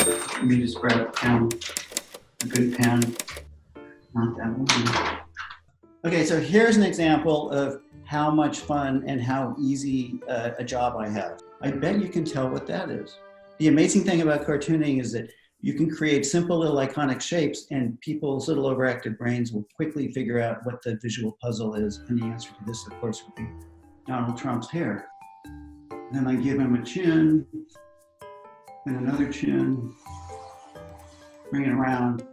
Let me just grab a pen, a good pen, not that one. Okay, so here's an example of how much fun and how easy a job I have. I bet you can tell what that is. The amazing thing about cartooning is that you can create simple little iconic shapes and people's little overactive brains will quickly figure out what the visual puzzle is. And the answer to this, of course, would be Donald Trump's hair. Then I give him a chin, and another chin, bring it around,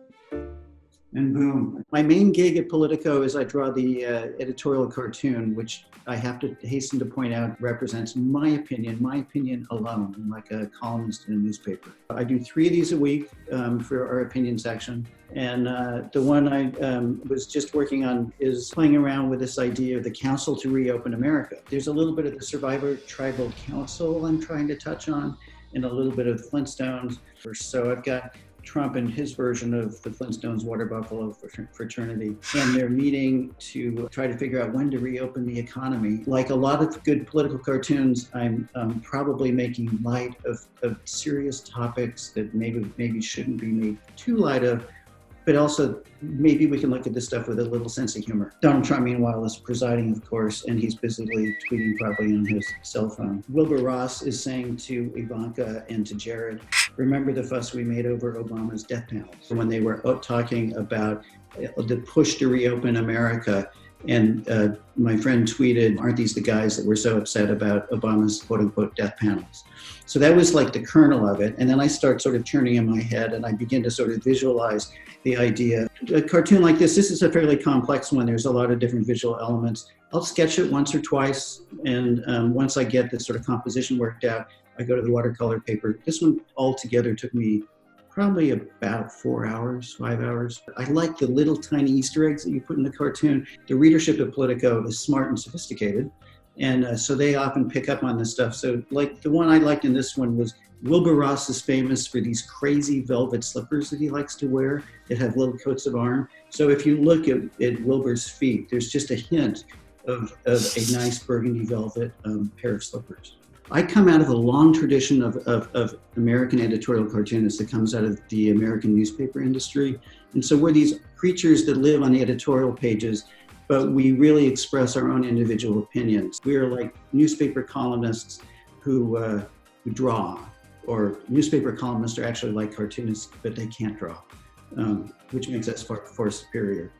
and boom. My main gig at Politico is I draw the editorial cartoon, which I have to hasten to point out represents my opinion alone. I'm like a columnist in a newspaper. I do 3 of these a week for our opinion section. And the one I was just working on is playing around with this idea of the Council to Reopen America. There's a little bit of the Survivor Tribal Council I'm trying to touch on, and a little bit of the Flintstones. So I've got Trump and his version of the Flintstones water buffalo fraternity, and they're meeting to try to figure out when to reopen the economy. Like a lot of good political cartoons, I'm probably making light of serious topics that maybe shouldn't be made too light of, but also maybe we can look at this stuff with a little sense of humor. Donald Trump, meanwhile, is presiding, of course, and he's busily tweeting probably on his cell phone. Wilbur Ross is saying to Ivanka and to Jared, remember the fuss we made over Obama's death panels when they were talking about the push to reopen America. And my friend tweeted, aren't these the guys that were so upset about Obama's quote unquote death panels? So that was like the kernel of it. And then I start sort of turning in my head and I begin to sort of visualize the idea. A cartoon like this is a fairly complex one. There's a lot of different visual elements. I'll sketch it once or twice. And once I get the sort of composition worked out, I go to the watercolor paper. This one altogether took me probably about 4 hours, 5 hours. I like the little tiny Easter eggs that you put in the cartoon. The readership of Politico is smart and sophisticated. And so they often pick up on this stuff. So like the one I liked in this one was Wilbur Ross is famous for these crazy velvet slippers that he likes to wear that have little coats of arm. So if you look at Wilbur's feet, there's just a hint of a nice burgundy velvet pair of slippers. I come out of a long tradition of American editorial cartoonists that comes out of the American newspaper industry. And so we're these creatures that live on the editorial pages, but we really express our own individual opinions. We are like newspaper columnists who draw, or newspaper columnists are actually like cartoonists, but they can't draw, which makes us far superior.